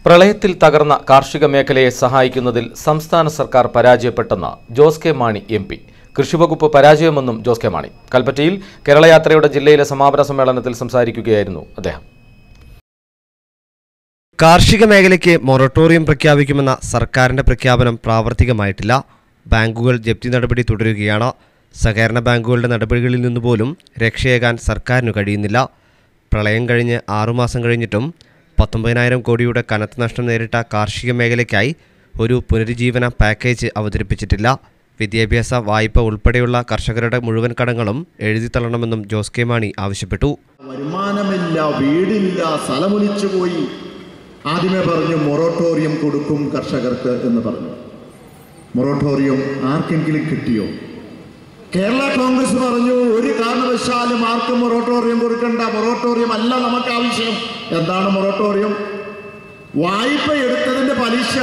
പ്രളയത്തിൽ തകർന്ന കാർഷിക മേഖലയെ സഹായിക്കുന്നതിൽ സംസ്ഥാന സർക്കാർ പരാജയപ്പെട്ടെന്ന് ജോസ് കെ മാണി എം പി. കൃഷിവകുപ്പ് പരാജയമെന്നും ജോസ് കെ മാണി കൽപ്പറ്റയിൽ കേരളയാത്രയുടെ ജില്ലയിലെ സമാപന സമ്മേളനത്തിൽ സംസാരിക്കുകയായിരുന്നു അദ്ദേഹം. കാർഷിക മേഖലയ്ക്ക് മൊറട്ടോറിയം പ്രഖ്യാപിക്കുമെന്ന സർക്കാരിന്റെ പ്രഖ്യാപനം പ്രാവർത്തികമായിട്ടില്ല. ബാങ്കുകൾ ജപ്തി നടപടി തുടരുകയാണ്. സഹകരണ ബാങ്കുകളുടെ നടപടികളിൽ നിന്നുപോലും രക്ഷയേകാൻ സർക്കാരിനു കഴിയുന്നില്ല. പ്രളയം കഴിഞ്ഞ് 6 മാസം കഴിഞ്ഞിട്ടും 19,000 കോടിയുടെ കനത്ത നഷ്ടം നേരിട്ട കാർഷിക മേഖലയ്ക്കായി ഒരു പുനരുജ്ജീവന പാക്കേജ് അവതരിപ്പിച്ചിട്ടില്ല. വിദ്യാഭ്യാസ വായ്പ ഉൾപ്പെടെയുള്ള കർഷകരുടെ മുഴുവൻ കടങ്ങളും എഴുതിത്തള്ളണമെന്നും ജോസ് കെ മാണി ആവശ്യപ്പെട്ടു. വരുമാനമില്ല, വീടില്ല, സ്ഥലമൊലിച്ചുപോയി. ആദ്യമേ പറഞ്ഞു മൊറട്ടോറിയം കൊടുക്കും കർഷകർക്ക് എന്ന് പറഞ്ഞു. മൊറട്ടോറിയം ആർക്കെങ്കിലും കിട്ടിയോ? കേരള കോൺഗ്രസ് പറഞ്ഞു ഒരു കാരണവശാലും ആർക്കും മൊറട്ടോറിയം കൊടുക്കണ്ട, മൊറട്ടോറിയം അല്ല നമുക്ക് ആവശ്യം. എന്താണ് മൊറട്ടോറിയം? വായ്പ എടുത്തതിന്റെ പലിശ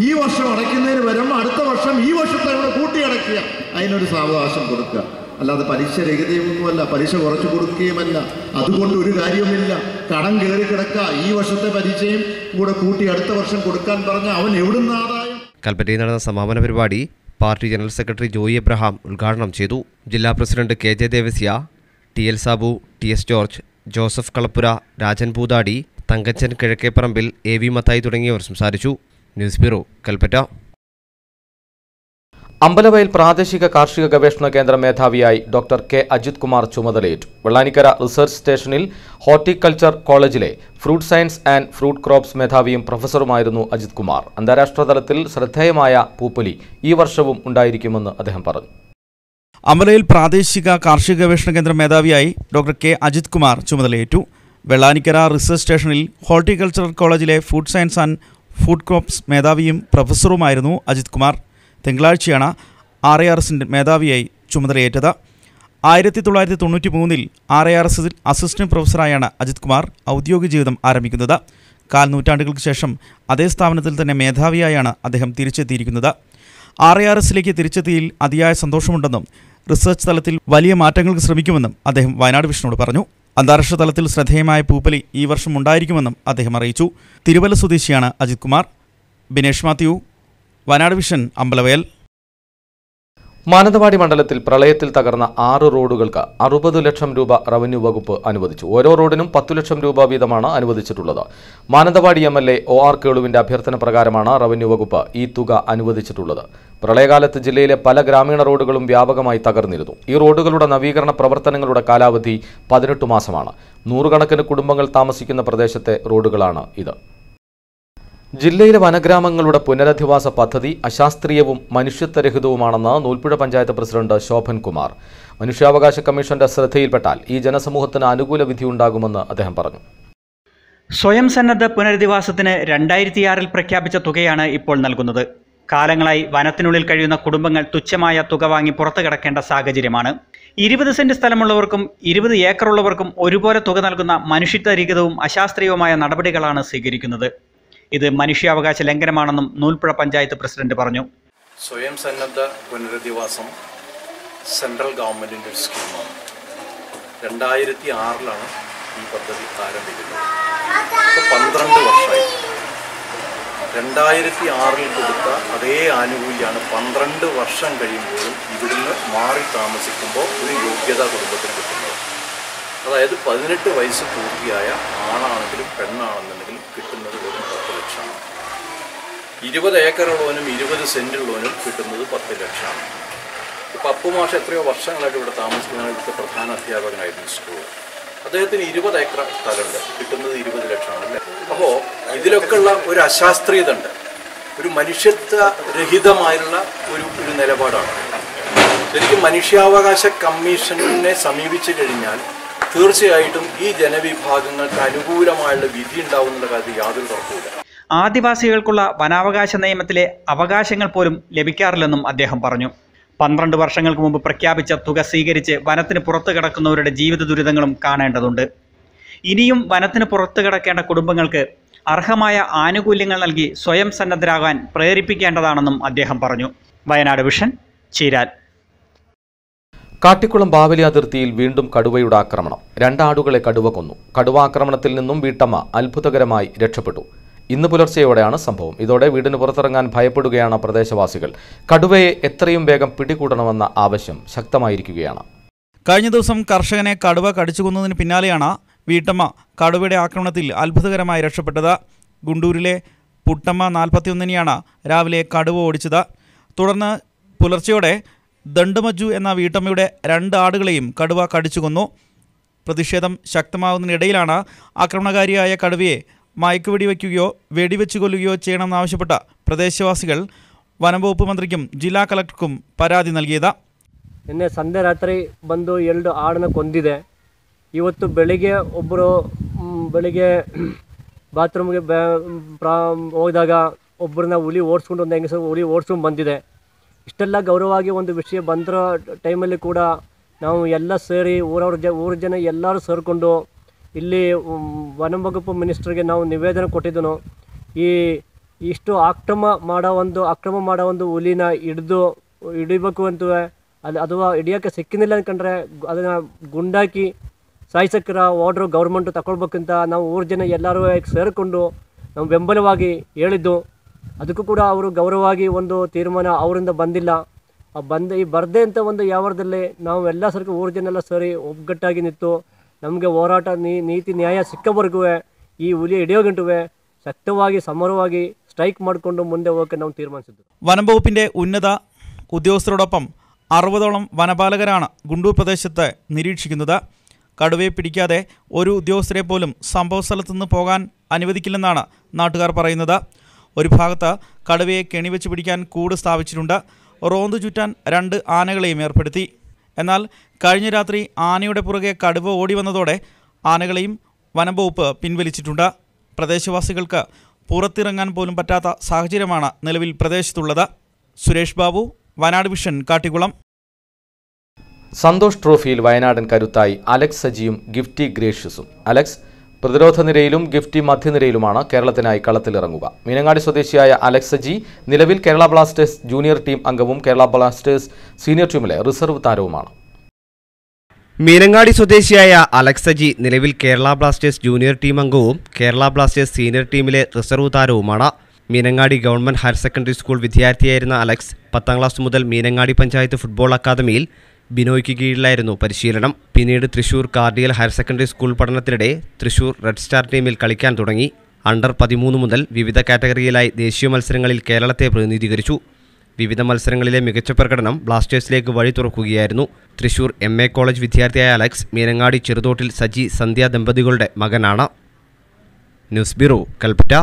ഈ വർഷം അടയ്ക്കുന്നതിന് വരും, അടുത്ത വർഷം ഈ വർഷത്തെ കൂട്ടി അടയ്ക്കുക, അതിനൊരു സാവകാശം കൊടുക്കുക. അല്ലാതെ പലിശ രഹിതയൊന്നുമല്ല, പലിശ കുറച്ച് കൊടുക്കുകയുമല്ല. അതുകൊണ്ട് ഒരു കാര്യവുമില്ല. കടം കയറി കിടക്കുക, ഈ വർഷത്തെ പലിശയും കൂടെ കൂട്ടി അടുത്ത വർഷം കൊടുക്കാൻ പറഞ്ഞ അവൻ എവിടുന്ന ആദായം? കൽപ്പറ്റയിൽ നടന്ന സമാപന പരിപാടി party general secretary Joy Abraham ഉദ്ഘാടനം ചെയ്തു. ജില്ലാ president K J Devasya, T L Sabu, T S George, Joseph Kalappura, Rajan Poothadi, Thankachan Kizhakkeparambil, A V Mathai തുടങ്ങിയവർ സംസാരിച്ചു. News bureau, Kalpetta. അമ്പലവയൽ പ്രാദേശിക കാർഷിക ഗവേഷണ കേന്ദ്ര മേധാവിയായി ഡോക്ടർ കെ അജിത് കുമാർ ചുമതലയേറ്റു. വെള്ളാനിക്കര റിസർച്ച് സ്റ്റേഷനിൽ ഹോർട്ടിക്കൾച്ചർ കോളേജിലെ fruit science and fruit crops മേധാവിയും പ്രൊഫസറുമായിരുന്നു അജിത് കുമാർ. അന്താരാഷ്ട്ര തലത്തിൽ ശ്രദ്ധേയമായ പൂപ്പൊലി ഈ വർഷവും ഉണ്ടായിരിക്കുമെന്ന് അദ്ദേഹം പറഞ്ഞു. അമ്പലവയൽ പ്രാദേശിക കാർഷിക ഗവേഷണ കേന്ദ്ര മേധാവിയായി ഡോക്ടർ കെ അജിത് കുമാർ ചുമതലയേറ്റു. വെള്ളാനിക്കര റിസർച്ച് സ്റ്റേഷനിൽ ഹോർട്ടിക്കൾച്ചർ കോളേജിലെ fruit science and fruit crops മേധാവിയും പ്രൊഫസറുമായിരുന്നു അജിത് കുമാർ. തിങ്കളാഴ്ചയാണ് RIRSന്റെ മേധാവിയായി ചുമതലയേറ്റത്. 1993 RIRSൽ അസിസ്റ്റന്റ് പ്രൊഫസറായാണ് അജിത് കുമാർ ഔദ്യോഗിക ജീവിതം ആരംഭിക്കുന്നത്. 4 നൂറ്റാണ്ടുകൾക്ക് ശേഷം അതേ സ്ഥാപനത്തിൽ തന്നെ മേധാവിയായാണ് അദ്ദേഹം തിരിച്ചെത്തിയിരിക്കുന്നത്. RIRSലേക്ക് തിരിച്ചെത്തിയിൽ അതിയായ സന്തോഷമുണ്ടെന്നും റിസർച്ച് തലത്തിൽ വലിയ മാറ്റങ്ങൾക്ക് ശ്രമിക്കുമെന്നും അദ്ദേഹം വയനാട് വിഷനോട് പറഞ്ഞു. അന്താരാഷ്ട്ര തലത്തിൽ ശ്രദ്ധേയമായ പൂപ്പലി ഈ വർഷം ഉണ്ടായിരിക്കുമെന്നും അദ്ദേഹം അറിയിച്ചു. തിരുവല്ല സ്വദേശിയാണ് അജിത് കുമാർ. ബിനേഷ് മാത്യു, വയനാട് വിഷൻ, അമ്പലവയൽ. മാനന്തവാടി മണ്ഡലത്തിൽ പ്രളയത്തിൽ തകർന്ന 6 റോഡുകൾക്ക് 60 ലക്ഷം രൂപ റവന്യൂ വകുപ്പ് അനുവദിച്ചു. ഓരോ റോഡിനും 10 ലക്ഷം രൂപ വീതമാണ് അനുവദിച്ചിട്ടുള്ളത്. മാനന്തവാടി MLA OR കേളുവിന്റെ അഭ്യർത്ഥന പ്രകാരമാണ് റവന്യൂ വകുപ്പ് ഈ തുക അനുവദിച്ചിട്ടുള്ളത്. പ്രളയകാലത്ത് ജില്ലയിലെ പല ഗ്രാമീണ റോഡുകളും വ്യാപകമായി തകർന്നിരുന്നു. ഈ റോഡുകളുടെ നവീകരണ പ്രവർത്തനങ്ങളുടെ കാലാവധി 18 മാസമാണ്. 100 കണക്കിന് കുടുംബങ്ങൾ താമസിക്കുന്ന പ്രദേശത്തെ റോഡുകളാണ് ഇത്. ജില്ലയിലെ വനഗ്രാമങ്ങളുടെ പുനരധിവാസ പദ്ധതി അശാസ്ത്രീയവും മനുഷ്യത്വരഹിതവുമാണെന്ന് നൂൽപ്പുഴ പഞ്ചായത്ത് പ്രസിഡന്റ് ശോഭൻ കുമാർ. മനുഷ്യാവകാശ കമ്മീഷന്റെ ശ്രദ്ധയിൽപ്പെട്ടാൽ ഈ ജനസമൂഹത്തിന് അനുകൂല വിധിയുണ്ടാകുമെന്ന് അദ്ദേഹം പറഞ്ഞു. സ്വയം സന്നദ്ധ പുനരധിവാസത്തിന് 2006 പ്രഖ്യാപിച്ച തുകയാണ് ഇപ്പോൾ നൽകുന്നത്. കാലങ്ങളായി വനത്തിനുള്ളിൽ കഴിയുന്ന കുടുംബങ്ങൾ തുച്ഛമായ തുക വാങ്ങി പുറത്തു കിടക്കേണ്ട സാഹചര്യമാണ്. 20 സെന്റ് സ്ഥലമുള്ളവർക്കും 20 ഏക്കറുള്ളവർക്കും ഒരുപോലെ തുക നൽകുന്ന മനുഷ്യത്വരഹിതവും അശാസ്ത്രീയവുമായ നടപടികളാണ് സ്വീകരിക്കുന്നത്. ഇത് മനുഷ്യാവകാശ ലംഘനമാണെന്നും നൂൽപ്പുഴ പഞ്ചായത്ത് പ്രസിഡന്റ് പറഞ്ഞു. സ്വയം സന്നദ്ധ പുനരധിവാസം സെൻട്രൽ ഗവൺമെൻറ്റിൻ്റെ ഒരു സ്കീമാണ്. 2006 ഈ പദ്ധതി ആരംഭിക്കുന്നത്. ഇപ്പോൾ 12 വർഷമായി. 2006 കൊടുത്ത അതേ ആനുകൂല്യമാണ് 12 വർഷം കഴിയുമ്പോഴും ഇവിടുന്ന് മാറി താമസിക്കുമ്പോൾ ഒരു യോഗ്യത കുടുംബത്തിന് കിട്ടുന്നത്. അതായത് 18 വയസ്സ് പൂർത്തിയായ ആണാണെങ്കിലും പെണ്ണാണെന്നുണ്ടെങ്കിലും കിട്ടുന്നത് വെറും 10 ലക്ഷമാണ്. 20 ഏക്കറുള്ളവനും 20 സെൻറ്റുള്ളവനും കിട്ടുന്നത് 10 ലക്ഷമാണ്. ഇപ്പോൾ അപ്പുമാഷ് എത്രയോ വർഷങ്ങളായിട്ട് ഇവിടെ താമസിക്കുന്ന ഇവിടുത്തെ പ്രധാന അധ്യാപകനായിരുന്നു സ്കൂൾ. അദ്ദേഹത്തിന് 20 ഏക്കർ സ്ഥലമുണ്ട്, കിട്ടുന്നത് 20 ലക്ഷമാണ് അല്ലേ. അപ്പോൾ ഇതിലൊക്കെയുള്ള ഒരു അശാസ്ത്രീയത ഉണ്ട്, ഒരു മനുഷ്യത്വരഹിതമായുള്ള ഒരു നിലപാടാണ്. ശരിക്കും മനുഷ്യാവകാശ കമ്മീഷനെ സമീപിച്ചു കഴിഞ്ഞാൽ തീർച്ചയായിട്ടും ഈ ജനവിഭാഗങ്ങൾക്ക് അനുകൂലമായുള്ള വിധി ഉണ്ടാവുന്ന കാര്യത്തിൽ യാതൊരു തർക്കവുമില്ല. ആദിവാസികൾക്കുള്ള വനാവകാശ നിയമത്തിലെ അവകാശങ്ങൾ പോലും ലഭിക്കാറില്ലെന്നും അദ്ദേഹം പറഞ്ഞു. 12 വർഷങ്ങൾക്ക് മുമ്പ് പ്രഖ്യാപിച്ച തുക സ്വീകരിച്ച് വനത്തിന് പുറത്തു കിടക്കുന്നവരുടെ ജീവിത ദുരിതങ്ങളും കാണേണ്ടതുണ്ട്. ഇനിയും വനത്തിന് പുറത്തു കിടക്കേണ്ട കുടുംബങ്ങൾക്ക് അർഹമായ ആനുകൂല്യങ്ങൾ നൽകി സ്വയം സന്നദ്ധരാകാൻ പ്രേരിപ്പിക്കേണ്ടതാണെന്നും അദ്ദേഹം പറഞ്ഞു. വയനാട് വിഷൻ, ചീരാൽ. കാട്ടിക്കുളം ബാവലി അതിർത്തിയിൽ വീണ്ടും കടുവയുടെ ആക്രമണം. 2 ആടുകളെ കടുവ കൊന്നു. കടുവ ആക്രമണത്തിൽ നിന്നും വീട്ടമ്മ അത്ഭുതകരമായി രക്ഷപ്പെട്ടു. ഇന്ന് പുലർച്ചെയോടെയാണ് സംഭവം. ഇതോടെ വീടിന് പുറത്തിറങ്ങാൻ ഭയപ്പെടുകയാണ് പ്രദേശവാസികൾ. കടുവയെ എത്രയും വേഗം പിടികൂടണമെന്ന ആവശ്യം ശക്തമായിരിക്കുകയാണ്. കഴിഞ്ഞ ദിവസം കർഷകനെ കടുവ കടിച്ചുകൊന്നതിന് പിന്നാലെയാണ് വീട്ടമ്മ കടുവയുടെ ആക്രമണത്തിൽ അത്ഭുതകരമായി രക്ഷപ്പെട്ടത്. ഗുണ്ടൂരിലെ പുട്ടമ്മ 41-നെയാണ് രാവിലെ കടുവ ഓടിച്ചത്. തുടർന്ന് പുലർച്ചെയോടെ ദണ്ഡമജ്ജു എന്ന വീട്ടമ്മയുടെ 2 ആടുകളെയും കടുവ കടിച്ചുകൊന്നു. പ്രതിഷേധം ശക്തമാവുന്നതിനിടയിലാണ് ആക്രമണകാരിയായ കടുവയെ മയക്കുവെടി വയ്ക്കുകയോ വെടിവെച്ച് കൊല്ലുകയോ ചെയ്യണമെന്നാവശ്യപ്പെട്ട പ്രദേശവാസികൾ വനംവകുപ്പ് മന്ത്രിക്കും ജില്ലാ കളക്ടർക്കും പരാതി നൽകിയത്. ನಿನ್ನೆ ಸಂಜೆ ರಾತ್ರಿ ಬಂದು 2 ಆಡನ್ನ ಕೊಂದಿದೆ. ಇವತ್ತು ಬೆಳಿಗ್ಗೆ ಒಬ್ಬರು ಬೆಳಿಗ್ಗೆ ಬಾತ್ರೂಮ್ಗೆ ಹೋಗಿದಾಗ ಒಬ್ಬರನ್ನ ಹುಲಿ ಓಡಿಸ್ಕೊಂಡು ಒಂದು ಹೆಂಗಸರು ಹುಲಿ ಓಡಿಸ್ಕೊಂಡು ಬಂದಿದೆ. ಇಷ್ಟೆಲ್ಲ ಗೌರವವಾಗಿ ಒಂದು ವಿಷಯ ಬಂದಿರೋ ಟೈಮಲ್ಲಿ ಕೂಡ ನಾವು ಎಲ್ಲ ಸೇರಿ ಊರ ಜನ ಎಲ್ಲರೂ ಸೇರಿಕೊಂಡು ಇಲ್ಲಿ ವನಂವകുപ്പ് ಮಿನಿಸ್ಟರ್ಗೆ ನಾವು ನಿವೇದನೆ ಕೊಟ್ಟಿದ್ದನು. ಇಷ್ಟು ಅಕ್ರಮ ಮಾಡೋ ಒಂದು ಹುಲಿನ ಹಿಡಿಬೇಕು ಅಂತ ಅಥವಾ ಹಿಡಿಯೋಕ್ಕೆ ಸಿಕ್ಕಿನಿಲ್ಲ ಅಂದ್ಕೊಂಡ್ರೆ ಅದನ್ನು ಗುಂಡಾಕಿ ಸಾಯಿಸಕ್ಕಿರ ಆರ್ಡ್ರು ಗೌರ್ಮೆಂಟು ತಗೊಳ್ಬೇಕಂತ ನಾವು ಊರ ಜನ ಎಲ್ಲರೂ ಸೇರಿಕೊಂಡು ನಾವು ಬೆಂಬಲವಾಗಿ ಹೇಳಿದ್ದು. ಅದಕ್ಕೂ ಕೂಡ ಅವರು ಗೌರವವಾಗಿ ಒಂದು ತೀರ್ಮಾನ ಅವರಿಂದ ಬಂದಿಲ್ಲ. ಬರದೆ ಅಂತ ಒಂದು ಯಾವರದಲ್ಲಿ ನಾವು ಎಲ್ಲ ಸರ್ಕ ಊರ ಜನ ಎಲ್ಲ ಸೇರಿ ಒಗ್ಗಟ್ಟಾಗಿ ನಿಂತು ನಮಗೆ ಹೋರಾಟ ನೀತಿ ನ್ಯಾಯ ಸಿಕ್ಕವರೆಗೂ ಈ ಹುಲಿ ಹಿಡಿಯೋಗಂಟುವೆ ശക്തವಾಗಿ സമരವಾಗಿ സ്ട്രൈക്ക് ಮಾಡಿಕೊಂಡು ಮುಂದೆ ಹೋಗಕ್ಕೆ ನಾವು തീരുമാനിಸಿದ್ದು. വനം വകുപ്പിന്റെ ഉന്നത ഉദ്യോഗസ്ഥരോടൊപ്പം 60ഓളം വനപാലകരാണ് ഗുണ്ടൂർ പ്രദേശത്ത് നിരീക്ഷിക്കുന്നത്. കടുവയെ പിടിക്കാതെ ഒരു ഉദ്യോഗസ്ഥരെ പോലും സംഭവസ്ഥലത്തുനിന്ന് പോകാൻ അനുവദിക്കില്ലെന്നാണ് നാട്ടുകാർ പറയുന്നത്. ഒരു ഭാഗത്ത് കടുവയെ കെണിവെച്ച് പിടിക്കാൻ കൂട് സ്ഥാപിച്ചിട്ടുണ്ട്. റോന്തു ചുറ്റാൻ 2 ആനകളെയും ഏർപ്പെടുത്തി. എന്നാൽ കഴിഞ്ഞ രാത്രി ആനയുടെ പുറകെ കടുവ ഓടി വന്നതോടെ ആനകളെയും വനം വകുപ്പ് പിൻവലിച്ചിട്ടുണ്ട്. പ്രദേശവാസികൾക്ക് പുറത്തിറങ്ങാൻ പോലും പറ്റാത്ത സാഹചര്യമാണ് നിലവിൽ പ്രദേശത്തുള്ളത്. സുരേഷ് ബാബു, വയനാട് വിഷൻ, കാട്ടിക്കുളം. സന്തോഷ് ട്രോഫിയിൽ വയനാടൻ കരുത്തായി അലക്സ് സജിയും ഗിഫ്റ്റി ഗ്രേഷ്യസും. അലക്സ് പ്രതിരോധ നിരയിലും ഗിഫ്റ്റി മധ്യനിരയിലുമാണ് കേരളത്തിനായി കളത്തിലിറങ്ങുക. മീനങ്ങാടി സ്വദേശിയായ അലക്സ് സജി നിലവിൽ കേരള ബ്ലാസ്റ്റേഴ്സ് ജൂനിയർ ടീം അംഗവും കേരള ബ്ലാസ്റ്റേഴ്സ് സീനിയർ ടീമിലെ റിസർവ് താരവുമാണ്. മീനങ്ങാടി സ്വദേശിയായ അലക്സ് സജി നിലവിൽ കേരള ബ്ലാസ്റ്റേഴ്സ് ജൂനിയർ ടീം അംഗവും കേരള ബ്ലാസ്റ്റേഴ്സ് സീനിയർ ടീമിലെ റിസർവ് താരവുമാണ്. Meenangadi government higher secondary school വിദ്യാർത്ഥിയായിരുന്ന അലക്സ് 10ാം ക്ലാസ് മുതൽ മീനങ്ങാടി പഞ്ചായത്ത് ഫുട്ബോൾ അക്കാദമിയിൽ ബിനോയ്ക്ക് കീഴിലായിരുന്നു പരിശീലനം. പിന്നീട് തൃശൂർ കാർഡിയൽ ഹയർ സെക്കൻഡറി സ്കൂൾ പഠനത്തിനിടെ തൃശൂർ റെഡ് സ്റ്റാർ ടീമിൽ കളിക്കാൻ തുടങ്ങി. അണ്ടർ 13 മുതൽ വിവിധ കാറ്റഗറിയിലായി ദേശീയ മത്സരങ്ങളിൽ കേരളത്തെ പ്രതിനിധീകരിച്ചു. വിവിധ മത്സരങ്ങളിലെ മികച്ച പ്രകടനം ബ്ലാസ്റ്റേഴ്സിലേക്ക് വഴി തുറക്കുകയായിരുന്നു. തൃശൂർ MA കോളേജ് വിദ്യാർത്ഥിയായ അലക്സ് മീനങ്ങാടി ചെറുതോട്ടിൽ സജി സന്ധ്യ ദമ്പതികളുടെ മകനാണ്. News bureau, Kalpetta.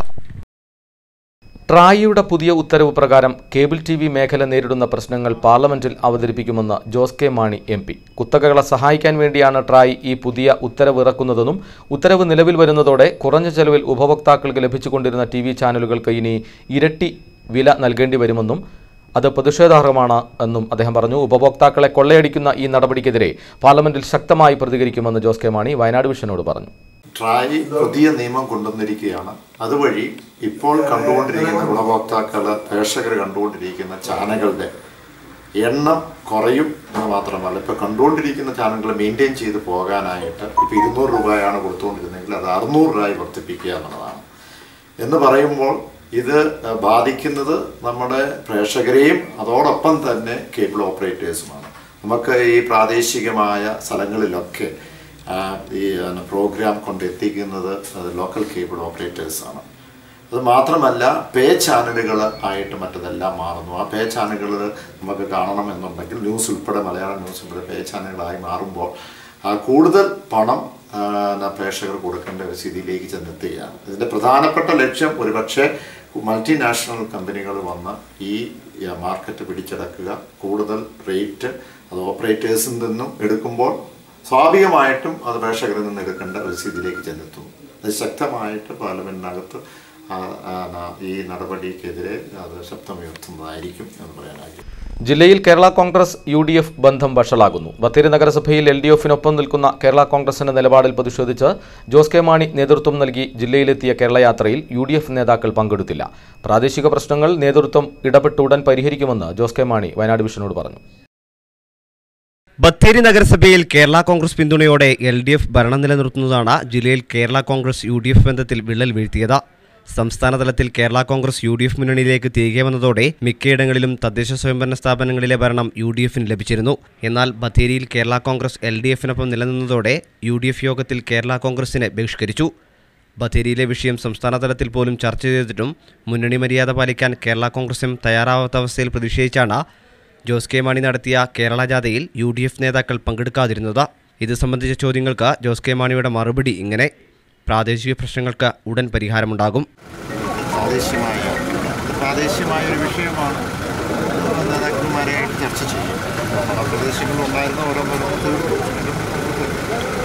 ട്രായിയുടെ പുതിയ ഉത്തരവ് പ്രകാരം കേബിൾ TV മേഖല നേരിടുന്ന പ്രശ്നങ്ങൾ പാർലമെന്റിൽ അവതരിപ്പിക്കുമെന്ന് ജോസ് കെ മാണി MP. കുത്തകകളെ സഹായിക്കാൻ വേണ്ടിയാണ് ട്രായ് ഈ പുതിയ ഉത്തരവ് ഇറക്കുന്നതെന്നും ഉത്തരവ് നിലവിൽ വരുന്നതോടെ കുറഞ്ഞ ചെലവിൽ ഉപഭോക്താക്കൾക്ക് ലഭിച്ചുകൊണ്ടിരുന്ന TV ചാനലുകൾക്ക് ഇനി ഇരട്ടി വില നൽകേണ്ടി വരുമെന്നും അത് പ്രതിഷേധാർഹമാണ് എന്നും അദ്ദേഹം പറഞ്ഞു. ഉപഭോക്താക്കളെ കൊള്ളയടിക്കുന്ന ഈ നടപടിക്കെതിരെ പാർലമെന്റിൽ ശക്തമായി പ്രതികരിക്കുമെന്ന് ജോസ് കെ മാണി വയനാട് വിഷനോട് പറഞ്ഞു. ട്രായ് പുതിയ നിയമം കൊണ്ടുവന്നിരിക്കുകയാണ്. അതുവഴി ഇപ്പോൾ കണ്ടുകൊണ്ടിരിക്കുന്ന ഗുണഭോക്താക്കൾ, പ്രേക്ഷകർ കണ്ടുകൊണ്ടിരിക്കുന്ന ചാനലുകളുടെ എണ്ണം കുറയും എന്ന് മാത്രമല്ല, ഇപ്പോൾ കണ്ടുകൊണ്ടിരിക്കുന്ന ചാനലുകൾ മെയിൻറ്റെയിൻ ചെയ്ത് പോകാനായിട്ട് ഇപ്പോൾ 200 രൂപയാണ് കൊടുത്തുകൊണ്ടിരുന്നെങ്കിൽ അത് 600 രൂപയായി വർദ്ധിപ്പിക്കുക എന്നുള്ളതാണ്. എന്ന് പറയുമ്പോൾ ഇത് ബാധിക്കുന്നത് നമ്മുടെ പ്രേക്ഷകരെയും അതോടൊപ്പം തന്നെ കേബിൾ ഓപ്പറേറ്റേഴ്സുമാണ്. നമുക്ക് ഈ പ്രാദേശികമായ സ്ഥലങ്ങളിലൊക്കെ ഈ പ്രോഗ്രാം കൊണ്ടെത്തിക്കുന്നത് ലോക്കൽ കേബിൾ ഓപ്പറേറ്റേഴ്സാണ്. അത് മാത്രമല്ല, പേ ചാനലുകൾ ആയിട്ട് മറ്റതെല്ലാം മാറുന്നു. ആ പേ ചാനലുകൾ നമുക്ക് കാണണമെന്നുണ്ടെങ്കിൽ ന്യൂസ് ഉൾപ്പെടെ, മലയാളം ന്യൂസ് ഉൾപ്പെടെ പേ ചാനലുകളായി മാറുമ്പോൾ കൂടുതൽ പണം പ്രേക്ഷകർ കൊടുക്കേണ്ട ഒരു സ്ഥിതിയിലേക്ക് ചെന്നെത്തുകയാണ്. ഇതിൻ്റെ പ്രധാനപ്പെട്ട ലക്ഷ്യം ഒരുപക്ഷെ മൾട്ടിനാഷണൽ കമ്പനികൾ വന്ന് ഈ മാർക്കറ്റ് പിടിച്ചടക്കുക, കൂടുതൽ റേറ്റ് അത് ഓപ്പറേറ്റേഴ്സിൽ നിന്നും എടുക്കുമ്പോൾ സ്വാഭാവികമായിട്ടും അത് പ്രേക്ഷകരിൽ നിന്ന് എടുക്കേണ്ട ഒരു സ്ഥിതിയിലേക്ക് ചെന്നെത്തും. അത് ശക്തമായിട്ട് പാർലമെന്റിനകത്ത് ഈ നടപടിക്കെതിരെ അത് ശബ്ദമുയർത്തുന്നതായിരിക്കും എന്ന് പറയാനായിരിക്കും. ജില്ലയിൽ കേരള കോൺഗ്രസ് UDF ബന്ധം വഷളാകുന്നു. ബത്തേരി നഗരസഭയിൽ LDFിനൊപ്പം നിൽക്കുന്ന കേരള കോൺഗ്രസിന്റെ നിലപാടിൽ പ്രതിഷേധിച്ച് ജോസ് കെ മാണി നേതൃത്വം നൽകി ജില്ലയിലെത്തിയ കേരള യാത്രയിൽ UDF നേതാക്കൾ പങ്കെടുത്തില്ല. പ്രാദേശിക പ്രശ്നങ്ങൾ നേതൃത്വം ഇടപെട്ട് ഉടൻ പരിഹരിക്കുമെന്ന് ജോസ് കെ മാണി വയനാട് വിഷനോട് പറഞ്ഞു. ബത്തേരി നഗരസഭയിൽ കേരള കോൺഗ്രസ് പിന്തുണയോടെ LDF ഭരണം നിലനിർത്തുന്നതാണ് ജില്ലയിൽ കേരള കോൺഗ്രസ് UDF ബന്ധത്തിൽ വിള്ളൽ വീഴ്ത്തിയത്. സംസ്ഥാന തലത്തിൽ കേരള കോൺഗ്രസ് UDF മുന്നണിയിലേക്ക് തിരികെ വന്നതോടെ മിക്കയിടങ്ങളിലും തദ്ദേശ സ്വയംഭരണ സ്ഥാപനങ്ങളിലെ ഭരണം UDFന് ലഭിച്ചിരുന്നു. എന്നാൽ ബത്തേരിയിൽ കേരള കോൺഗ്രസ് LDFനൊപ്പം നിലനിന്നതോടെ UDF യോഗത്തിൽ കേരള കോൺഗ്രസിനെ ബഹിഷ്കരിച്ചു. ബത്തേരിയിലെ വിഷയം സംസ്ഥാന തലത്തിൽ പോലും ചർച്ച ചെയ്തിട്ടും മുന്നണി മര്യാദ പാലിക്കാൻ കേരള കോൺഗ്രസും തയ്യാറാവാത്ത അവസ്ഥയിൽ പ്രതിഷേധിച്ചാണ് ജോസ് കെ മാണി നടത്തിയ കേരള ജാഥയിൽ UDF നേതാക്കൾ പങ്കെടുക്കാതിരുന്നത്. ഇത് സംബന്ധിച്ച ചോദ്യങ്ങൾക്ക് ജോസ് കെ മാണിയുടെ മറുപടി ഇങ്ങനെ: പ്രാദേശിക പ്രശ്നങ്ങൾക്ക് ഉടൻ പരിഹാരമുണ്ടാകും. പ്രാദേശികമായ ഒരു വിഷയമാണ് നേതാക്കന്മാരായിട്ട് ചർച്ച ചെയ്യും. ആ പ്രദേശങ്ങളിലുണ്ടായിരുന്ന ഓരോ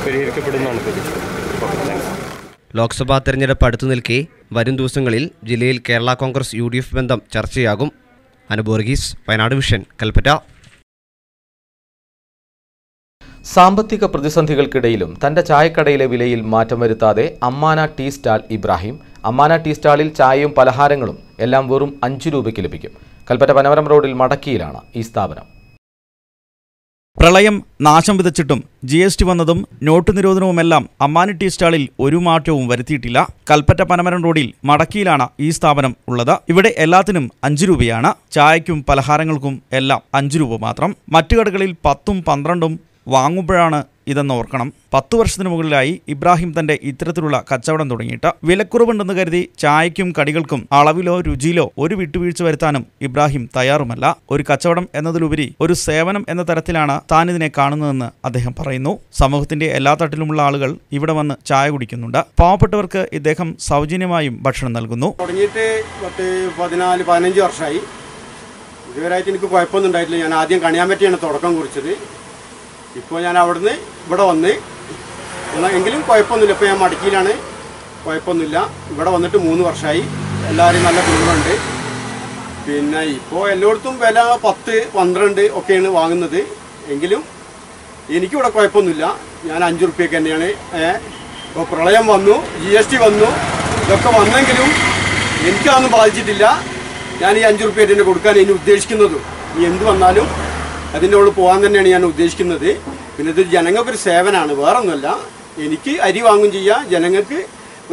പരിഹരിക്കപ്പെടുന്നതാണ്. ലോക്സഭാ തെരഞ്ഞെടുപ്പ് അടുത്തു നിൽക്കെ വരും ദിവസങ്ങളിൽ ജില്ലയിൽ കേരള കോൺഗ്രസ് UDF ബന്ധം ചർച്ചയാകും. അനുബോർഗീസ്, വയനാട് വിഷൻ, കൽപ്പറ്റ. സാമ്പത്തിക പ്രതിസന്ധികൾക്കിടയിലും തന്റെ ചായക്കടയിലെ വിലയിൽ മാറ്റം വരുത്താതെ അമ്മാന ടീ സ്റ്റാൾ ഇബ്രാഹിം. അമ്മാന ടീ സ്റ്റാളിൽ ചായയും പലഹാരങ്ങളും എല്ലാം വെറും 5 രൂപയ്ക്ക് ലഭിക്കും. കൽപ്പറ്റ പനമരം റോഡിൽ മടക്കിയിലാണ് ഈ സ്ഥാപനം. പ്രളയം നാശം വിതച്ചിട്ടും GST വന്നതും നോട്ട് നിരോധനവുമെല്ലാം അമ്മാനി ടീ സ്റ്റാളിൽ ഒരു മാറ്റവും വരുത്തിയിട്ടില്ല. കൽപ്പറ്റ പനമരം റോഡിൽ മടക്കിയിലാണ് ഈ സ്ഥാപനം ഉള്ളത്. ഇവിടെ എല്ലാത്തിനും 5 രൂപയാണ്. ചായയ്ക്കും പലഹാരങ്ങൾക്കും എല്ലാം 5 രൂപ മാത്രം. മറ്റു കടകളിൽ 10ഉം 12ഉം വാങ്ങുമ്പോഴാണ് ഇതെന്ന് ഓർക്കണം. 10 വർഷത്തിന് മുകളിലായി ഇബ്രാഹിം തന്റെ ഇത്തരത്തിലുള്ള കച്ചവടം തുടങ്ങിയിട്ട്. വിലക്കുറവുണ്ടെന്ന് കരുതി ചായയ്ക്കും കടികൾക്കും അളവിലോ രുചിയിലോ ഒരു വിട്ടുവീഴ്ച വരുത്താനും ഇബ്രാഹിം തയ്യാറുമല്ല. ഒരു കച്ചവടം എന്നതിലുപരി ഒരു സേവനം എന്ന തരത്തിലാണ് താൻ ഇതിനെ കാണുന്നതെന്ന് അദ്ദേഹം പറയുന്നു. സമൂഹത്തിന്റെ എല്ലാ തട്ടിലുമുള്ള ആളുകൾ ഇവിടെ വന്ന് ചായ കുടിക്കുന്നുണ്ട്. പാവപ്പെട്ടവർക്ക് ഇദ്ദേഹം സൗജന്യമായും ഭക്ഷണം നൽകുന്നു. തുടങ്ങിയിട്ട് 14-15 വർഷമായി. ഇതുവരെയായിട്ട് എനിക്ക് കുഴപ്പമൊന്നും ഉണ്ടായിട്ടില്ല. ഞാൻ ആദ്യം കണിയാമ്പറ്റിയാണ് തുടക്കം കുറിച്ചത്. ഇപ്പോൾ ഞാൻ അവിടുന്ന് ഇവിടെ വന്ന് എങ്കിലും കുഴപ്പമൊന്നുമില്ല. ഇപ്പോൾ ഞാൻ മടക്കിയിലാണ്, കുഴപ്പമൊന്നുമില്ല. ഇവിടെ വന്നിട്ട് 3 വർഷമായി. എല്ലാവരും നല്ല കുടുംബമുണ്ട്. പിന്നെ ഇപ്പോൾ എല്ലായിടത്തും വില 10-12 ഒക്കെയാണ് വാങ്ങുന്നത്. എങ്കിലും എനിക്കിവിടെ കുഴപ്പമൊന്നുമില്ല. ഞാൻ 5 റുപ്യക്ക് തന്നെയാണ്. ഇപ്പോൾ പ്രളയം വന്നു, GST വന്നു, ഇതൊക്കെ വന്നെങ്കിലും എനിക്കതൊന്നും ബാധിച്ചിട്ടില്ല. ഞാൻ ഈ 5 റുപ്യ തന്നെ കൊടുക്കാൻ ഇനി ഉദ്ദേശിക്കുന്നതും. ഇനി എന്ത് വന്നാലും അതിൻ്റെ ഉള്ളിൽ പോകാൻ തന്നെയാണ് ഞാൻ ഉദ്ദേശിക്കുന്നത്. പിന്നെ ഇത് ജനങ്ങൾക്കൊരു സേവനമാണ്, വേറൊന്നുമല്ല. എനിക്ക് അരി വാങ്ങും ചെയ്യാം, ജനങ്ങൾക്ക്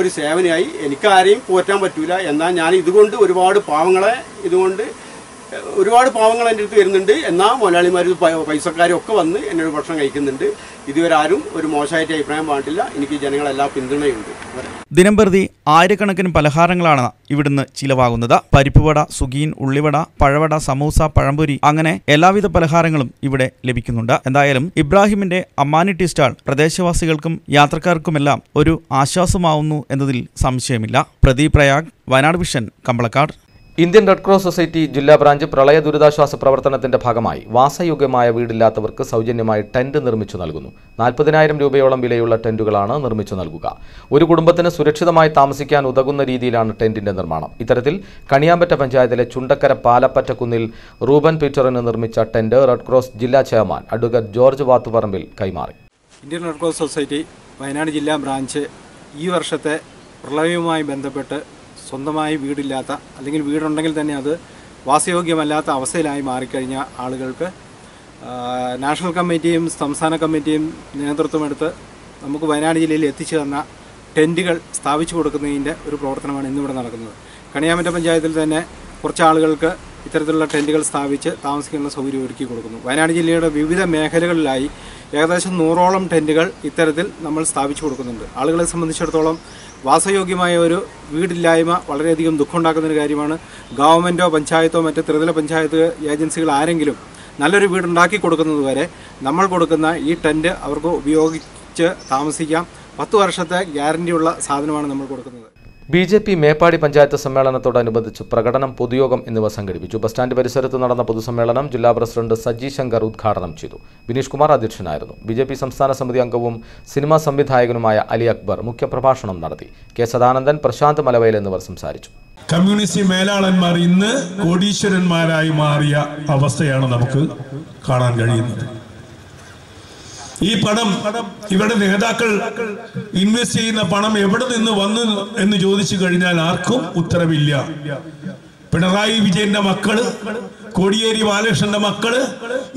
ഒരു സേവനമായി. എനിക്ക് ആരെയും പോറ്റാൻ പറ്റൂല. എന്നാൽ ഞാൻ ഇതുകൊണ്ട് ഒരുപാട് പാവങ്ങൾ എൻ്റെ അടുത്ത് വരുന്നുണ്ട്. എന്നാൽ മുതലാളിമാർ പൈസക്കാരും ഒക്കെ വന്ന് എന്നോട് ഭക്ഷണം കഴിക്കുന്നുണ്ട്. ഇതുവരെ ആരും ഒരു മോശമായിട്ട് അഭിപ്രായം പാടില്ല. എനിക്ക് ജനങ്ങളെല്ലാം പിന്തുണയുണ്ട്. ദിനംപ്രതി ആയിരക്കണക്കിന് പലഹാരങ്ങളാണ് ഇവിടുന്ന് ചിലവാകുന്നത്. പരിപ്പുവട, സുഗീൻ, ഉള്ളിവട, പഴവട, സമൂസ, പഴംപൊരി, അങ്ങനെ എല്ലാവിധ പലഹാരങ്ങളും ഇവിടെ ലഭിക്കുന്നുണ്ട്. എന്തായാലും ഇബ്രാഹിമിന്റെ അമ്മാനി ടീ സ്റ്റാൾ പ്രദേശവാസികൾക്കും യാത്രക്കാർക്കുമെല്ലാം ഒരു ആശ്വാസമാവുന്നു എന്നതിൽ സംശയമില്ല. Pradeep Prayag, Wayanad vision, Kambalakkad. Indian red cross society ജില്ലാ ബ്രാഞ്ച് പ്രളയ ദുരിതാശ്വാസ പ്രവർത്തനത്തിന്റെ ഭാഗമായി വാസയോഗ്യമായ വീടില്ലാത്തവർക്ക് സൗജന്യമായി ടെന്റ് നിർമ്മിച്ചു നൽകുന്നു. 40,000 രൂപയോളം വിലയുള്ള ടെന്റുകളാണ് നിർമ്മിച്ചു നൽകുക. ഒരു കുടുംബത്തിന് സുരക്ഷിതമായി താമസിക്കാൻ ഉതകുന്ന രീതിയിലാണ് ടെന്റിന്റെ നിർമ്മാണം. ഇത്തരത്തിൽ കണിയാമ്പറ്റ പഞ്ചായത്തിലെ ചുണ്ടക്കര പാലപ്പറ്റക്കുന്നിൽ റൂബൻ പീറ്ററിന് നിർമ്മിച്ച ടെന്റ് റെഡ് ക്രോസ് ജില്ലാ ചെയർമാൻ അഡ്വക്കേറ്റ് ജോർജ് വാത്തുപറമ്പിൽ കൈമാറി. Indian red cross society Wayanad ജില്ലാ ബ്രാഞ്ച് ഈ വർഷത്തെ പ്രളയവുമായി ബന്ധപ്പെട്ട് സ്വന്തമായി വീടില്ലാത്ത, അല്ലെങ്കിൽ വീടുണ്ടെങ്കിൽ തന്നെ അത് വാസയോഗ്യമല്ലാത്ത അവസ്ഥയിലായി മാറിക്കഴിഞ്ഞ ആളുകൾക്ക് നാഷണൽ കമ്മിറ്റിയും സംസ്ഥാന കമ്മിറ്റിയും നേതൃത്വമെടുത്ത് നമുക്ക് വയനാട് ജില്ലയിൽ എത്തിച്ചു തന്ന ടെൻറ്റുകൾ സ്ഥാപിച്ചു കൊടുക്കുന്നതിൻ്റെ ഒരു പ്രവർത്തനമാണ് ഇന്നിവിടെ നടക്കുന്നത്. കണിയാമ്പറ്റ പഞ്ചായത്തിൽ തന്നെ കുറച്ച് ആളുകൾക്ക് ഇത്തരത്തിലുള്ള ടെൻറ്റുകൾ സ്ഥാപിച്ച് താമസിക്കാനുള്ള സൗകര്യം ഒരുക്കി കൊടുക്കുന്നു. വയനാട് ജില്ലയുടെ വിവിധ മേഖലകളിലായി ഏകദേശം 100ഓളം ടെൻറ്റുകൾ ഇത്തരത്തിൽ നമ്മൾ സ്ഥാപിച്ചു കൊടുക്കുന്നുണ്ട്. ആളുകളെ സംബന്ധിച്ചിടത്തോളം വാസയോഗ്യമായ ഒരു വീടില്ലായ്മ വളരെയധികം ദുഃഖമുണ്ടാക്കുന്നൊരു കാര്യമാണ്. ഗവൺമെൻറ്റോ പഞ്ചായത്തോ മറ്റ് ത്രിതല പഞ്ചായത്ത് ഏജൻസികൾ ആരെങ്കിലും നല്ലൊരു വീടുണ്ടാക്കി കൊടുക്കുന്നത് വരെ നമ്മൾ കൊടുക്കുന്ന ഈ ടെൻറ്റ് അവർക്ക് ഉപയോഗിച്ച് താമസിക്കാം. 10 വർഷത്തെ ഗ്യാരണ്ടിയുള്ള സാധനമാണ് നമ്മൾ കൊടുക്കുന്നത്. BJP മേപ്പാടി പഞ്ചായത്ത് സമ്മേളനത്തോടനുബന്ധിച്ച് പ്രകടനം, പൊതുയോഗം എന്നിവ സംഘടിപ്പിച്ചു. ബസ് സ്റ്റാൻഡ് പരിസരത്ത് നടന്ന പൊതുസമ്മേളനം ജില്ലാ പ്രസിഡന്റ് സജി ശങ്കർ ഉദ്ഘാടനം ചെയ്തു. ബിനീഷ് കുമാർ അധ്യക്ഷനായിരുന്നു. BJP സംസ്ഥാന സമിതി അംഗവും സിനിമാ സംവിധായകനുമായ അലി അക്ബർ മുഖ്യപ്രഭാഷണം നടത്തി. കെ സദാനന്ദൻ, പ്രശാന്ത് മലവയൽ എന്നിവർ സംസാരിച്ചു. കമ്മ്യൂണിസ്റ്റ് മേലാളന്മാർ ഇന്ന് കോടീശ്വരന്മാരായി മാറിയ അവസ്ഥയാണ് നമുക്ക് കാണാൻ കഴിയുന്നത്. ഈ പണം, ഇവിടെ നേതാക്കൾ ഇൻവെസ്റ്റ് ചെയ്യുന്ന പണം എവിടെ നിന്ന് വന്നു എന്ന് ചോദിച്ചു കഴിഞ്ഞാൽ ആർക്കും ഉത്തരവില്ല. പിണറായി വിജയന്റെ മക്കള് കോടിയേരി ബാലകൃഷ്ണന്റെ മക്കള്,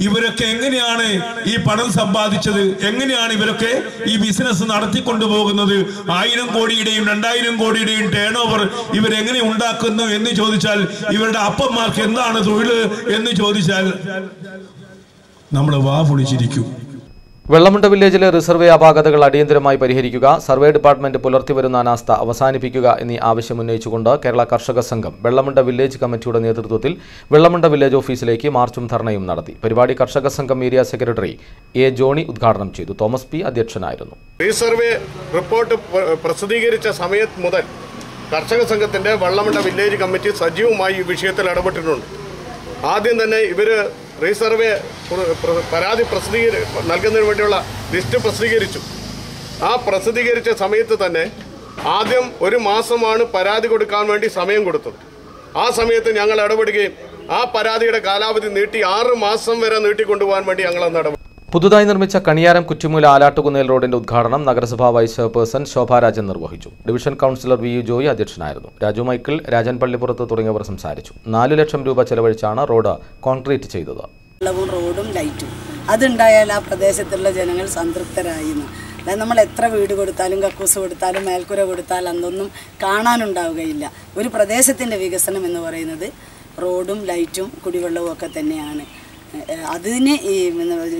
ഇവരൊക്കെ എങ്ങനെയാണ് ഈ പണം സമ്പാദിച്ചത്? എങ്ങനെയാണ് ഇവരൊക്കെ ഈ ബിസിനസ് നടത്തിക്കൊണ്ടുപോകുന്നത്? 1000 കോടിയുടെയും 2000 കോടിയുടെയും ടേൺ ഓവർ ഇവരെങ്ങനെ ഉണ്ടാക്കുന്നു എന്ന് ചോദിച്ചാൽ, ഇവരുടെ അപ്പന്മാർക്ക് എന്താണ് തൊഴിൽ എന്ന് ചോദിച്ചാൽ നമ്മൾ വാ പൊളിച്ചിരിക്കും. വെള്ളമുണ്ട വില്ലേജിലെ റിസർവേ അപാകതകൾ അടിയന്തരമായി പരിഹരിക്കുക, സർവേ ഡിപ്പാർട്ട്മെന്റ് പുലർത്തിവരുന്ന അനാസ്ഥ അവസാനിപ്പിക്കുക എന്നീ ആവശ്യമുന്നയിച്ചുകൊണ്ട് കേരള കർഷക സംഘം വെള്ളമുണ്ട വില്ലേജ് കമ്മിറ്റിയുടെ നേതൃത്വത്തിൽ വെള്ളമുണ്ട വില്ലേജ് ഓഫീസിലേക്ക് മാർച്ചും ധർണയും നടത്തി. പരിപാടി കർഷക സംഘം ഏരിയ സെക്രട്ടറി എ ജോണി ഉദ്ഘാടനം ചെയ്തു. തോമസ് പി അധ്യക്ഷനായിരുന്നു. റീസർവേ റിപ്പോർട്ട് പ്രസിദ്ധീകരിച്ച സമയത്ത് മുതൽ കർഷക സംഘത്തിന്റെ വെള്ളമുണ്ട വില്ലേജ് കമ്മിറ്റി സജീവമായി ഈ വിഷയത്തിൽ ഇടപെട്ടിട്ടുണ്ട്. ആദ്യം തന്നെ ഇവർ റീസർവേ പരാതി നൽകുന്നതിന് വേണ്ടിയുള്ള ലിസ്റ്റ് പ്രസിദ്ധീകരിച്ചു. ആ പ്രസിദ്ധീകരിച്ച സമയത്ത് തന്നെ ആദ്യം 1 മാസമാണ് പരാതി കൊടുക്കാൻ വേണ്ടി സമയം കൊടുത്തത്. ആ സമയത്ത് ഞങ്ങൾ ഇടപെടുകയും ആ പരാതിയുടെ കാലാവധി നീട്ടി 6 മാസം വരെ നീട്ടിക്കൊണ്ടുപോകാൻ വേണ്ടി ഞങ്ങൾ അന്ന് ഇടപെട്ടു. പുതുതായി നിർമ്മിച്ച കണിയാരം കുറ്റിമൂല ആലാട്ടുകുന്നേൽ റോഡിന്റെ ഉദ്ഘാടനം നഗരസഭാ വൈസ് ചെയർപേഴ്സൺ ശോഭാരാജൻ നിർവഹിച്ചു. Division councillor V U Joy അധ്യക്ഷനായിരുന്നു. രാജു മൈക്കിൾ, രാജൻ പള്ളിപ്പുറത്ത് തുടങ്ങിയവർ സംസാരിച്ചു. 4 ലക്ഷം രൂപ ചെലവഴിച്ചാണ് റോഡ് കോൺക്രീറ്റ് ചെയ്തത്. റോഡും ലൈറ്റും അതുണ്ടായാൽ ആ പ്രദേശത്തുള്ള ജനങ്ങൾ സംതൃപ്തരായി. നമ്മൾ എത്ര വീട് കൊടുത്താലും കക്കൂസ് കൊടുത്താലും മേൽക്കുര കൊടുത്താലും അതൊന്നും കാണാനുണ്ടാവുകയില്ല. ഒരു പ്രദേശത്തിൻ്റെ വികസനം എന്ന് പറയുന്നത് റോഡും ലൈറ്റും കുടിവെള്ളവും ഒക്കെ തന്നെയാണ്. അതിന് ഈ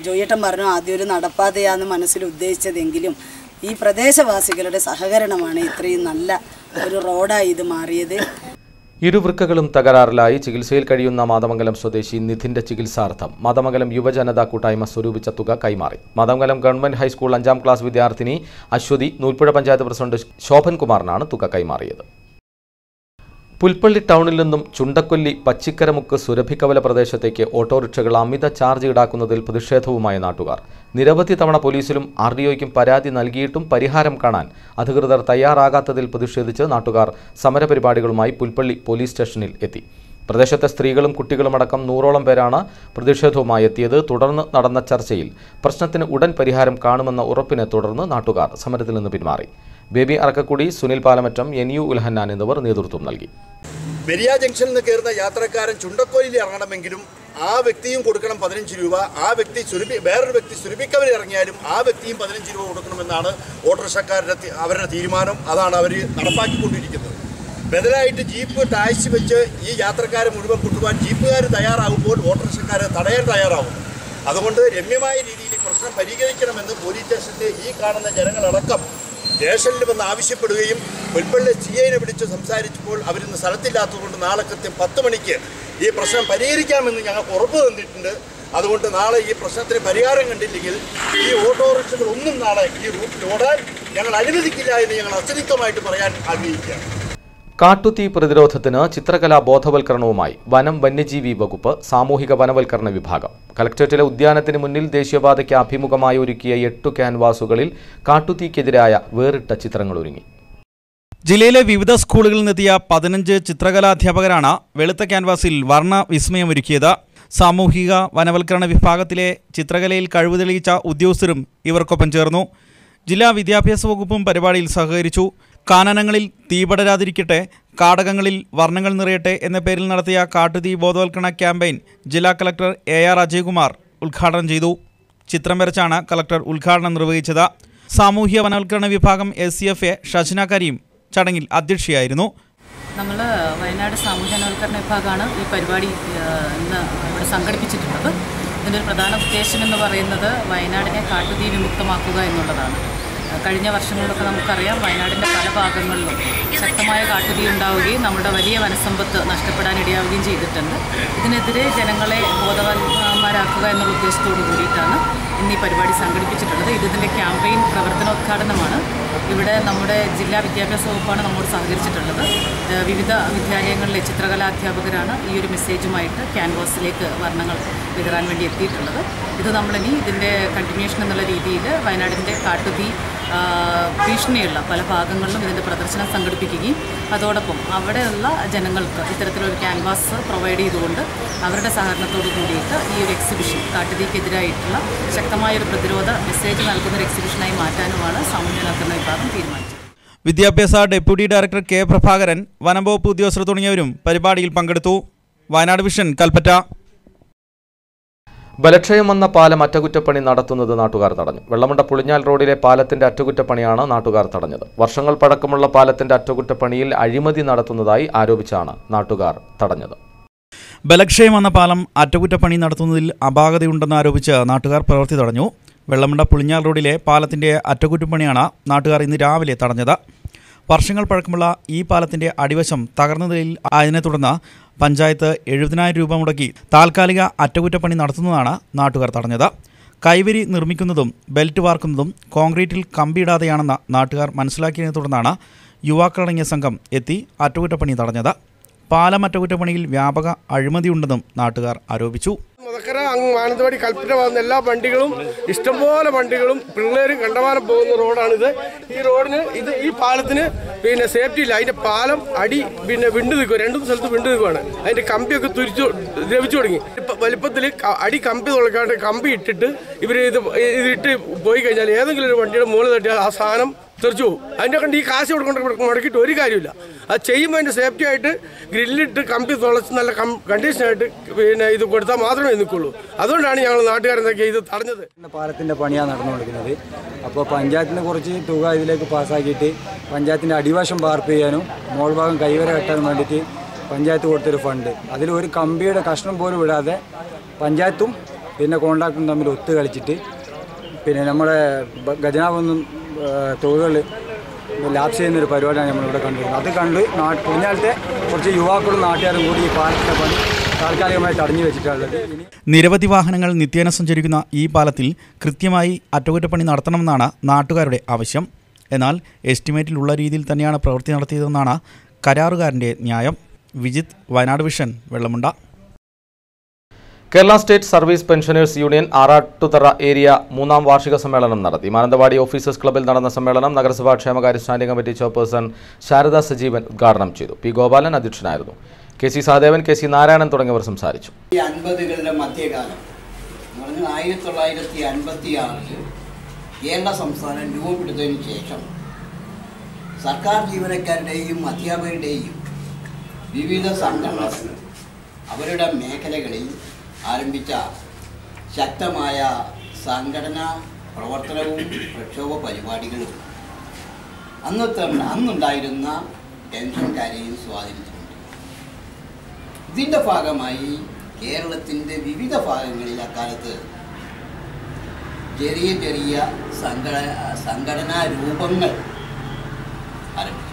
ജോയേട്ടൻ പറഞ്ഞു ആദ്യം ഒരു നടപ്പാതയാന്ന് മനസ്സിൽ ഉദ്ദേശിച്ചതെങ്കിലും ഈ പ്രദേശവാസികളുടെ സഹകരണമാണ് ഇത്രയും നല്ല ഒരു റോഡായി ഇത് മാറിയത്. ഇരുവൃക്കകളും തകരാറിലായി ചികിത്സയിൽ കഴിയുന്ന മാതമംഗലം സ്വദേശി നിധിന്റെ ചികിത്സാർത്ഥം മാതമംഗലം യുവജനതാ കൂട്ടായ്മ സ്വരൂപിച്ച തുക കൈമാറി. മാതമംഗലം ഗവൺമെന്റ് ഹൈസ്കൂൾ 5ാം ക്ലാസ് വിദ്യാർത്ഥിനി അശ്വതി നൂൽപ്പുഴ പഞ്ചായത്ത് പ്രസിഡന്റ് ശോഭൻകുമാറിനാണ് തുക കൈമാറിയത്. പുൽപ്പള്ളി ടൗണിൽ നിന്നും ചുണ്ടക്കൊല്ലി പച്ചിക്കരമുക്ക് സുരഭിക്കവല പ്രദേശത്തേക്ക് ഓട്ടോറിക്ഷകൾ അമിത ചാർജ് ഈടാക്കുന്നതിൽ പ്രതിഷേധവുമായി നാട്ടുകാർ. നിരവധി തവണ പോലീസിലും RDOയ്ക്കും പരാതി നൽകിയിട്ടും പരിഹാരം കാണാൻ അധികൃതർ തയ്യാറാകാത്തതിൽ പ്രതിഷേധിച്ച് നാട്ടുകാർ സമരപരിപാടികളുമായി പുൽപ്പള്ളി പോലീസ് സ്റ്റേഷനിൽ എത്തി. പ്രദേശത്തെ സ്ത്രീകളും കുട്ടികളുമടക്കം 100ഓളം പേരാണ് പ്രതിഷേധവുമായി എത്തിയത്. തുടർന്ന് നടന്ന ചർച്ചയിൽ പ്രശ്നത്തിന് ഉടൻ പരിഹാരം കാണുമെന്ന ഉറപ്പിനെ തുടർന്ന് നാട്ടുകാർ സമരത്തിൽ നിന്ന് പിന്മാറി. ബേബി അറക്കക്കുടി, സുനിൽ പാലമറ്റം, NU ഉൽഹന്നാൻ എന്നിവർ നേതൃത്വം നൽകി. പെരിയ ജംഗ്ഷനിൽ നിന്ന് കയറുന്ന യാത്രക്കാരൻ ചുണ്ടക്കോലിൽ ഇറങ്ങണമെങ്കിലും ആ വ്യക്തിയും കൊടുക്കണം 15 രൂപ. ആ വ്യക്തി വേറൊരു വ്യക്തി സുരഭിക്കവരിൽ ഇറങ്ങിയാലും ആ വ്യക്തിയും 15 രൂപ കൊടുക്കണമെന്നാണ് ഓട്ടോറിക്ഷക്കാരുടെ അവരുടെ തീരുമാനം. അതാണ് അവർ നടപ്പാക്കിക്കൊണ്ടിരിക്കുന്നത്. ബദലായിട്ട് ജീപ്പ് ടാക്സി വെച്ച് ഈ യാത്രക്കാരെ മുഴുവൻ കൊണ്ടുപോകാൻ ജീപ്പുകാർ തയ്യാറാകുമ്പോൾ ഓട്ടോറിക്ഷക്കാരെ തടയാൻ തയ്യാറാവുന്നു. അതുകൊണ്ട് രമ്യമായ രീതിയിൽ പ്രശ്നം പരിഹരിക്കണമെന്ന് പോലീസ് സ്റ്റേഷനിലെ ഈ കാണുന്ന ജനങ്ങളടക്കം സ്റ്റേഷനിൽ വന്ന് ആവശ്യപ്പെടുകയും പുൽപ്പള്ളി CIനെ വിളിച്ച് സംസാരിച്ചപ്പോൾ അവരിന്ന് സ്ഥലത്തില്ലാത്തതുകൊണ്ട് നാളെ കൃത്യം 10 മണിക്ക് ഈ പ്രശ്നം പരിഹരിക്കാമെന്ന് ഞങ്ങൾക്ക് ഉറപ്പ് തന്നിട്ടുണ്ട്. അതുകൊണ്ട് നാളെ ഈ പ്രശ്നത്തിന് പരിഹാരം കണ്ടില്ലെങ്കിൽ ഈ ഓട്ടോറിക്ഷകളൊന്നും നാളെ ഈ റൂട്ടിൽ ഓടാൻ ഞങ്ങൾ അനുവദിക്കില്ല എന്ന് ഞങ്ങൾ അസന്നിഗ്ധമായിട്ട് പറയാൻ ആഗ്രഹിക്കുകയാണ്. കാട്ടുതീ പ്രതിരോധത്തിന് ചിത്രകലാ ബോധവൽക്കരണവുമായി വനം വന്യജീവി വകുപ്പ് സാമൂഹിക വനവൽക്കരണ വിഭാഗം. കലക്ടറേറ്റിലെ ഉദ്യാനത്തിന് മുന്നിൽ ദേശീയപാതയ്ക്ക് അഭിമുഖമായി ഒരുക്കിയ 8 ക്യാൻവാസുകളിൽ കാട്ടുതീക്കെതിരായ വേറിട്ട ചിത്രങ്ങൾ ഒരുങ്ങി. ജില്ലയിലെ വിവിധ സ്കൂളുകളിൽ നിന്നെത്തിയ 15 ചിത്രകലാധ്യാപകരാണ് വെളുത്ത ക്യാൻവാസിൽ വർണ്ണ വിസ്മയമൊരുക്കിയത്. സാമൂഹിക വനവൽക്കരണ വിഭാഗത്തിലെ ചിത്രകലയിൽ കഴിവ് തെളിയിച്ച ഉദ്യോഗസ്ഥരും ഇവർക്കൊപ്പം ചേർന്നു. ജില്ലാ വിദ്യാഭ്യാസ വകുപ്പും പരിപാടിയിൽ സഹകരിച്ചു. കാനനങ്ങളിൽ തീപടരാതിരിക്കട്ടെ, കാടകങ്ങളിൽ വർണ്ണങ്ങൾ നിറയട്ടെ എന്ന പേരിൽ നടത്തിയ കാട്ടുതീ ബോധവൽക്കരണ ക്യാമ്പയിൻ ജില്ലാ കളക്ടർ AR അജയ്കുമാർ ഉദ്ഘാടനം ചെയ്തു. ചിത്രം വരച്ചാണ് കളക്ടർ ഉദ്ഘാടനം നിർവഹിച്ചത്. സാമൂഹ്യ വനവൽക്കരണ വിഭാഗം SCFA ഷജ്ന കരീം ചടങ്ങിൽ അധ്യക്ഷയായിരുന്നു. നമ്മൾ വയനാട് സാമൂഹ്യ വനവൽക്കരണ വിഭാഗമാണ് ഈ പരിപാടി ഇന്ന് ഇവിടെ സംഘടിപ്പിച്ചിട്ടുള്ളത്. ഇതിൻ്റെ ഒരു പ്രധാന ഉദ്ദേശം എന്ന് പറയുന്നത് വയനാടിനെ കാട്ടുതീ വിമുക്തമാക്കുക എന്നുള്ളതാണ്. കഴിഞ്ഞ വർഷങ്ങളിലൊക്കെ നമുക്കറിയാം വയനാടിൻ്റെ പല ഭാഗങ്ങളിലും ശക്തമായ കാട്ടുതീ ഉണ്ടാവുകയും നമ്മുടെ വലിയ വനസമ്പത്ത് നഷ്ടപ്പെടാനിടയാവുകയും ചെയ്തിട്ടുണ്ട്. ഇതിനെതിരെ ജനങ്ങളെ ബോധവാന്മാരാക്കുക എന്നുള്ള ഉദ്ദേശത്തോടു കൂടിയിട്ടാണ് ഇന്ന് ഈ പരിപാടി സംഘടിപ്പിച്ചിട്ടുള്ളത്. ഇതിൻ്റെ ക്യാമ്പയിൻ പ്രവർത്തനോദ്ഘാടനമാണ്. ഇവിടെ നമ്മുടെ ജില്ലാ വിദ്യാഭ്യാസ വകുപ്പാണ് നമ്മോട് സഹകരിച്ചിട്ടുള്ളത്. വിവിധ വിദ്യാലയങ്ങളിലെ ചിത്രകലാധ്യാപകരാണ് ഈ ഒരു മെസ്സേജുമായിട്ട് ക്യാൻവാസിലേക്ക് വർണ്ണങ്ങൾ വിതറാൻ വേണ്ടി എത്തിയിട്ടുള്ളത്. ഇത് നമ്മളിനി ഇതിൻ്റെ കണ്ടിന്യൂഷൻ എന്നുള്ള രീതിയിൽ വയനാടിൻ്റെ കാട്ടുതീ ഭീഷണിയുള്ള പല ഭാഗങ്ങളിലും ഇതിൻ്റെ പ്രദർശനം സംഘടിപ്പിക്കുകയും അതോടൊപ്പം അവിടെയുള്ള ജനങ്ങൾക്ക് ഇത്തരത്തിലൊരു ക്യാൻവാസ് പ്രൊവൈഡ് ചെയ്തുകൊണ്ട് അവരുടെ സഹകരണത്തോടു കൂടിയിട്ട് ഈ ഒരു എക്സിബിഷൻ കാട്ടുതീക്കെതിരായിട്ടുള്ള ശക്തമായൊരു പ്രതിരോധ മെസ്സേജ് നൽകുന്ന ഒരു എക്സിബിഷനായി മാറ്റാനുമാണ് സാമൂഹ്യ വനവൽക്കരണ വിഭാഗം തീരുമാനിച്ചത്. വിദ്യാഭ്യാസ ഡെപ്യൂട്ടി ഡയറക്ടർ K പ്രഭാകരൻ, വനംവകുപ്പ് ഉദ്യോഗസ്ഥർ തുടങ്ങിയവരും പരിപാടിയിൽ പങ്കെടുത്തു. വയനാട് വിഷൻ, കൽപ്പറ്റ. ബലക്ഷയം വന്ന പാലം അറ്റകുറ്റപ്പണി നടത്തുന്നത് നാട്ടുകാർ തടഞ്ഞു. വെള്ളമുണ്ട പുളിഞ്ഞാൽ റോഡിലെ പാലത്തിന്റെ അറ്റകുറ്റപ്പണിയാണ് നാട്ടുകാർ തടഞ്ഞത്. വർഷങ്ങൾ പഴക്കമുള്ള പാലത്തിന്റെ അറ്റകുറ്റപ്പണിയിൽ അഴിമതി നടത്തുന്നതായി ആരോപിച്ചാണ് നാട്ടുകാർ തടഞ്ഞത്. ബലക്ഷയം വന്ന പാലം അറ്റകുറ്റപ്പണി നടത്തുന്നതിൽ അപാകതയുണ്ടെന്ന് ആരോപിച്ച് നാട്ടുകാർ പ്രവൃത്തി തടഞ്ഞു. വെള്ളമുണ്ട പുളിഞ്ഞാൽ റോഡിലെ പാലത്തിന്റെ അറ്റകുറ്റപ്പണിയാണ് നാട്ടുകാർ ഇന്ന് രാവിലെ തടഞ്ഞത്. വർഷങ്ങൾ പഴക്കമുള്ള ഈ പാലത്തിന്റെ അടിവശം തകർന്ന നിലയിൽ ആയതിനെ തുടർന്ന് പഞ്ചായത്ത് 70,000 രൂപ മുടക്കി താൽക്കാലിക അറ്റകുറ്റപ്പണി നടത്തുന്നതാണ് നാട്ടുകാർ തടഞ്ഞത്. കൈവരി നിർമ്മിക്കുന്നതും ബെൽറ്റ് വാർക്കുന്നതും കോൺക്രീറ്റിൽ കമ്പിയിടാതെയാണെന്ന് നാട്ടുകാർ മനസ്സിലാക്കിയതിനെ തുടർന്നാണ് യുവാക്കളടങ്ങിയ സംഘം എത്തി അറ്റകുറ്റപ്പണി തടഞ്ഞത്. പാലം അറ്റകുറ്റപ്പണിയിൽ വ്യാപക അഴിമതിയുണ്ടെന്നും നാട്ടുകാർ ആരോപിച്ചു. മുതക്കര അങ്ങ് മാനന്തവാടി കൽപ്പറ്റ പോകുന്ന എല്ലാ വണ്ടികളും ഇഷ്ടംപോലെ വണ്ടികളും പിള്ളേരും കണ്ടമാനം പോകുന്ന റോഡാണിത്. ഈ റോഡിന് ഈ പാലത്തിന് സേഫ്റ്റി ഇല്ല. അതിന്റെ പാലം അടി വിണ്ടു നിൽക്കുക, 2 സ്ഥലത്ത് വിണ്ടു നിൽക്കുകയാണ്. അതിന്റെ കമ്പിയൊക്കെ ദ്രവിച്ചു തുടങ്ങി. വലിപ്പത്തിൽ അടി കമ്പി തുളക്കാണ്ട് കമ്പി ഇട്ടിട്ട് ഇതിട്ട് പോയി കഴിഞ്ഞാൽ ഏതെങ്കിലും ഒരു വണ്ടിയുടെ മുകളിൽ തട്ടിയാൽ ആ സാധനം തെറിച്ചു പോകും. അതിൻ്റെ കണ്ട് ഈ കാശ് മുടക്കിയിട്ട് ഒരു കാര്യമില്ല. അത് ചെയ്യുമ്പോൾ അതിൻ്റെ സേഫ്റ്റി ആയിട്ട് ഗ്രില്ലിട്ട് കമ്പി തുളച്ച് നല്ല കണ്ടീഷനായിട്ട് ഇത് കൊടുത്താൽ മാത്രമേ നിൽക്കുള്ളൂ. അതുകൊണ്ടാണ് ഞങ്ങൾ നാട്ടുകാരെന്തൊക്കെ ഇത് തടഞ്ഞത്. പാലത്തിൻ്റെ പണിയാണ് നടന്നുകൊടുക്കുന്നത്. അപ്പോൾ പഞ്ചായത്തിന് കുറച്ച് തുക ഇതിലേക്ക് പാസ്സാക്കിയിട്ട് പഞ്ചായത്തിൻ്റെ അടിവശം വാർപ്പ് ചെയ്യാനും മോൾ ഭാഗം കൈവര കെട്ടാനും വേണ്ടിയിട്ട് പഞ്ചായത്ത് കൊടുത്തൊരു ഫണ്ട്. അതിൽ ഒരു കമ്പിയുടെ കഷ്ണം പോലും വിടാതെ പഞ്ചായത്തും കോൺട്രാക്ടറും തമ്മിൽ ഒത്തു കളിച്ചിട്ട് നമ്മുടെ ഖജനാവൊന്നും തുകകൾ ലാപ്സ് ചെയ്യുന്നൊരു പരിപാടിയാണ് നമ്മളിവിടെ കണ്ടിരുന്നത്. അത് കണ്ട് പുളിഞ്ഞാലത്തെ കുറച്ച് യുവാക്കളും നാട്ടുകാരും കൂടി ഈ പാലത്തിൻ്റെ പണി താൽക്കാലികമായി തടഞ്ഞു വെച്ചിട്ടുള്ളത്. നിരവധി വാഹനങ്ങൾ നിത്യേന സഞ്ചരിക്കുന്ന ഈ പാലത്തിൽ കൃത്യമായി അറ്റകുറ്റപ്പണി നടത്തണമെന്നാണ് നാട്ടുകാരുടെ ആവശ്യം. എന്നാൽ എസ്റ്റിമേറ്റിലുള്ള രീതിയിൽ തന്നെയാണ് പ്രവൃത്തി നടത്തിയതെന്നാണ് കരാറുകാരൻ്റെ ന്യായം. Vijith, Wayanad vision, Vellamunda. Kerala state service pensioners union Arattuthara area 3ാം വാർഷിക സമ്മേളനം നടത്തി. മാനന്തവാടി ഓഫീസേഴ്സ് ക്ലബ്ബിൽ നടന്ന സമ്മേളനം നഗരസഭാ ക്ഷേമകാര്യ standing committee chairperson Sharada Sajeevan ഉദ്ഘാടനം ചെയ്തു. പി ഗോപാലൻ അധ്യക്ഷനായിരുന്നു. K C Sahadevan, K C Narayanan തുടങ്ങിയവർ സംസാരിച്ചു. 50കളുടെ മധ്യകാലം 1956 കേരള സംസ്ഥാനം രൂപപ്പെടുന്നതിന് ശേഷം സർക്കാർ ജീവനക്കാരുടെയും അധ്യാപകരുടെയും വിവിധ സംഘടനകൾ അവരുടെ മേഖലകളിൽ ആരംഭിച്ച ശക്തമായ സംഘടനാ പ്രവർത്തനവും പ്രക്ഷോഭ പരിപാടികളും അന്നുണ്ടായിരുന്ന ടെൻഷൻകാരെയും സ്വാധീനിച്ചിട്ടുണ്ട്. ഇതിൻ്റെ ഭാഗമായി കേരളത്തിൻ്റെ വിവിധ ഭാഗങ്ങളിൽ അക്കാലത്ത് ചെറിയ ചെറിയ സംഘടനാ രൂപങ്ങൾ ആരംഭിച്ചു.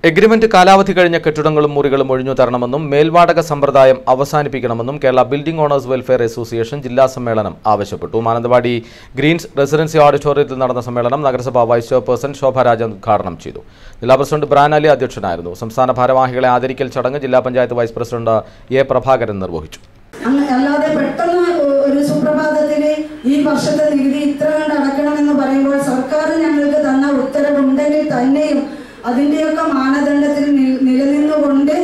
എഗ്രിമെന്റ് കാലാവധി കഴിഞ്ഞ കെട്ടിടങ്ങളും മുറികളും ഒഴിഞ്ഞു തരണമെന്നും മേൽവാടക സമ്പ്രദായം അവസാനിപ്പിക്കണമെന്നും Kerala building owners welfare association ജില്ലാ സമ്മേളനം ആവശ്യപ്പെട്ടു. മാനന്തവാടി ഗ്രീൻസ് റെസിഡൻസി ഓഡിറ്റോറിയത്തിൽ നടന്ന സമ്മേളനം നഗരസഭാ വൈസ് ചെയർപേഴ്സൺ ശോഭരാജൻ ഉദ്ഘാടനം ചെയ്തു. ജില്ലാ പ്രസിഡന്റ് ബ്രാൻ അലി അധ്യക്ഷനായിരുന്നു. സംസ്ഥാന ഭാരവാഹികളെ ആദരിക്കൽ ചടങ്ങ് ജില്ലാ panchayat vice president A Prabhakaran നിർവഹിച്ചു. അല്ലാതെ പെട്ടെന്ന് ഒരു സുപ്രഭാതത്തിൽ ഈ വർഷത്തെ നികുതി ഇത്ര കണ്ട് അടക്കണമെന്ന് പറയുമ്പോൾ സർക്കാർ ഞങ്ങൾക്ക് തന്ന ഉത്തരവുണ്ടെങ്കിൽ തന്നെയും അതിൻ്റെയൊക്കെ മാനദണ്ഡത്തിൽ നിലനിന്നുകൊണ്ട്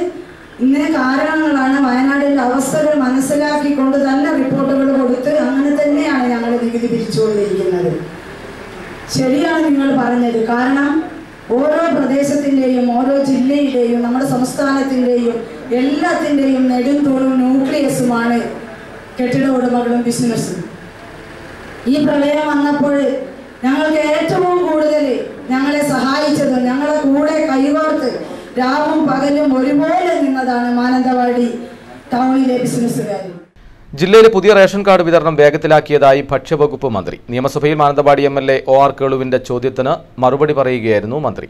ഇങ്ങനെ കാരണങ്ങളാണ് വയനാടിൻ്റെ അവസ്ഥകൾ മനസ്സിലാക്കിക്കൊണ്ട് തന്നെ റിപ്പോർട്ടുകൾ കൊടുത്ത് അങ്ങനെ തന്നെയാണ് ഞങ്ങൾ നികുതി പിരിച്ചുകൊണ്ടിരിക്കുന്നത്. ശരിയാണ് നിങ്ങൾ പറഞ്ഞത്. കാരണം ഓരോ പ്രദേശത്തിൻ്റെയും ഓരോ ജില്ലയുടെയും നമ്മുടെ സംസ്ഥാനത്തിൻ്റെയും എല്ലാത്തിൻ്റെയും നെടുന്തൂണും ന്യൂക്ലിയസുമാണ് കെട്ടിട ഉടമകളും ബിസിനസ്സും. ഈ പ്രളയം വന്നപ്പോൾ ഞങ്ങൾക്ക് ഏറ്റവും കൂടുതൽ ഞങ്ങളെ സഹായിച്ചതും ഞങ്ങളെ കൂടെ കൈകോർത്ത് രാവും പകലും ഒരുപോലെ നിന്നതാണ് മാനന്തവാടി ടൗണിലെ ബിസിനസ്സുകാർ. ജില്ലയിലെ പുതിയ റേഷൻ കാർഡ് വിതരണം വേഗത്തിലാക്കിയതായി ഭക്ഷ്യവകുപ്പ് മന്ത്രി. നിയമസഭയിൽ മാനന്തവാടി MLA OR കേളുവിന്റെ ചോദ്യത്തിന് മറുപടി പറയുകയായിരുന്നു മന്ത്രി.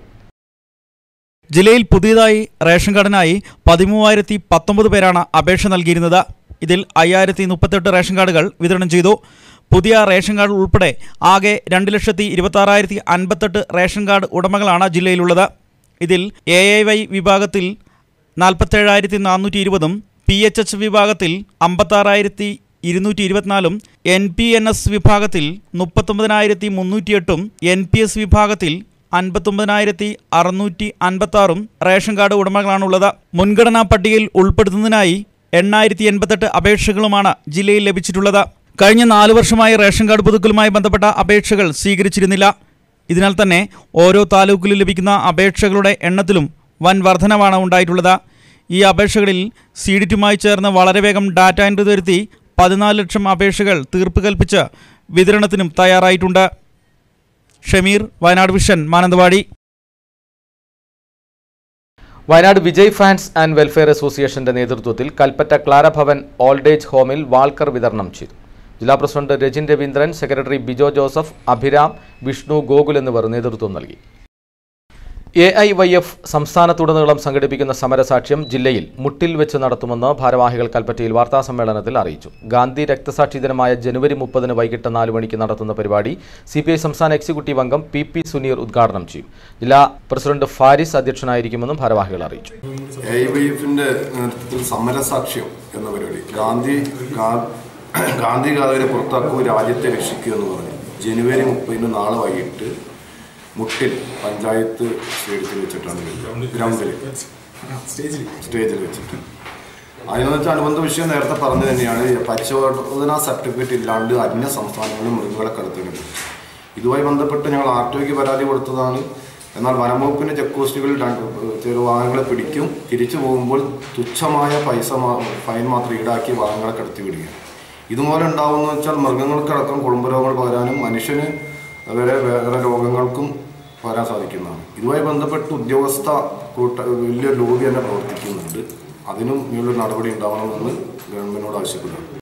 ജില്ലയിൽ പുതിയതായി റേഷൻ കാർഡിനായി 13,019 പേരാണ് അപേക്ഷ നൽകിയിരുന്നത്. ഇതിൽ 5,038 റേഷൻ കാർഡുകൾ വിതരണം ചെയ്തു. പുതിയ റേഷൻ കാർഡ് ഉൾപ്പെടെ ആകെ 2,26,058 റേഷൻ കാർഡ് ഉടമകളാണ് ജില്ലയിലുള്ളത്. ഇതിൽ AAY വിഭാഗത്തിൽ 47,420, PHH വിഭാഗത്തിൽ 56,224, NPNS വിഭാഗത്തിൽ 39,308, NPS വിഭാഗത്തിൽ 59,656 റേഷൻ കാർഡ് ഉടമകളാണുള്ളത്. മുൻഗണനാ പട്ടികയിൽ ഉൾപ്പെടുത്തുന്നതിനായി 8,088 അപേക്ഷകളുമാണ് ജില്ലയിൽ ലഭിച്ചിട്ടുള്ളത്. കഴിഞ്ഞ 4 വർഷമായി റേഷൻ കാർഡ് പുതുക്കലുമായി ബന്ധപ്പെട്ട അപേക്ഷകൾ സ്വീകരിച്ചിരുന്നില്ല. ഇതിനാൽ തന്നെ ഓരോ താലൂക്കിലും ലഭിക്കുന്ന അപേക്ഷകളുടെ എണ്ണത്തിലും വൻ വർധനവാണ് ഉണ്ടായിട്ടുള്ളത്. ഈ അപേക്ഷകളിൽ CDറ്റുമായി ചേർന്ന് വളരെ വേഗം ഡാറ്റ എൻട്രി വരുത്തി 14 ലക്ഷം അപേക്ഷകൾ തീർപ്പ് കൽപ്പിച്ച് വിതരണത്തിനും തയ്യാറായിട്ടുണ്ട്. Shameer, Wayanad vision, Mananthavady. Wayanad Vijay fans and welfare അസോസിയേഷന്റെ നേതൃത്വത്തിൽ കൽപ്പറ്റ ക്ലാര ഭവൻ ഓൾഡ് ഏജ് ഹോമിൽ വാൾക്കർ വിതരണം ചെയ്തു. ജില്ലാ പ്രസിഡന്റ് രജിൻ രവീന്ദ്രൻ, സെക്രട്ടറി ബിജോ ജോസഫ്, അഭിരാം, വിഷ്ണു, ഗോകുൽ എന്നിവർ നേതൃത്വം നൽകി. AIYF സംസ്ഥാനത്തുടനീളം സംഘടിപ്പിക്കുന്ന സമരസാക്ഷ്യം ജില്ലയിൽ മുട്ടിൽ വെച്ച് നടത്തുമെന്ന് ഭാരവാഹികൾ കൽപ്പറ്റയിൽ വാർത്താസമ്മേളനത്തിൽ അറിയിച്ചു. ഗാന്ധി രക്തസാക്ഷി ദിനമായ ജനുവരി 30 വൈകിട്ട് 4 മണിക്ക് നടത്തുന്ന പരിപാടി CPI സംസ്ഥാന എക്സിക്യൂട്ടീവ് അംഗം PP സുനീർ ഉദ്ഘാടനം ചെയ്യും. ജില്ലാ പ്രസിഡന്റ് ഫാരിസ് അധ്യക്ഷനായിരിക്കുമെന്നും ഭാരവാഹികൾ അറിയിച്ചു. AIYFന്റെ നേതൃത്വത്തിൽ സമരസാക്ഷ്യം എന്ന പരിപാടി ഗാന്ധി ഗാഥയെ പുറത്താക്കൂ, രാജ്യത്തെ രക്ഷിക്കൂ എന്ന് പറഞ്ഞു ജനുവരി 30 നാളെ വൈകിട്ട് മുട്ടിൽ പഞ്ചായത്ത് സ്റ്റേഡിയത്തിൽ വെച്ചിട്ടാണ് ഗ്രൗണ്ടിൽ സ്റ്റേജിൽ വെച്ചിട്ട്. അതിനെന്ന് വെച്ചാൽ അനുബന്ധ വിഷയം നേരത്തെ പറഞ്ഞു തന്നെയാണ്. പരിശോധനാ സർട്ടിഫിക്കറ്റ് ഇല്ലാണ്ട് അന്യ സംസ്ഥാനങ്ങളിൽ മൃഗങ്ങളെ കടത്തുന്നത്. ഇതുമായി ബന്ധപ്പെട്ട് ഞങ്ങൾ RTOയ്ക്ക് പരാതി കൊടുത്തതാണ്. എന്നാൽ വനംവകുപ്പിൻ്റെ ചെക്ക് പോസ്റ്റുകളിൽ ചെറു വാഹനങ്ങളെ പിടിക്കും, തിരിച്ചു പോകുമ്പോൾ തുച്ഛമായ ഫൈൻ മാത്രം ഈടാക്കി വാഹനങ്ങളെ കടത്തി വിടുകയാണ്. ഇതുപോലെ ഉണ്ടാവുമെന്ന് വെച്ചാൽ മൃഗങ്ങൾക്കടക്കം കുടുംബ രോഗങ്ങൾ പകരാനും മനുഷ്യന് വേറെ രോഗങ്ങൾക്കും വരാൻ സാധിക്കുന്നതാണ്. ഇതുമായി ബന്ധപ്പെട്ട് ഉദ്യോഗസ്ഥ വലിയ ലോബി തന്നെ പ്രവർത്തിക്കുന്നുണ്ട്. അതിനും ഇങ്ങനൊരു നടപടി ഉണ്ടാവണമെന്ന് ഗവൺമെന്റിനോട് ആവശ്യപ്പെടുന്നു.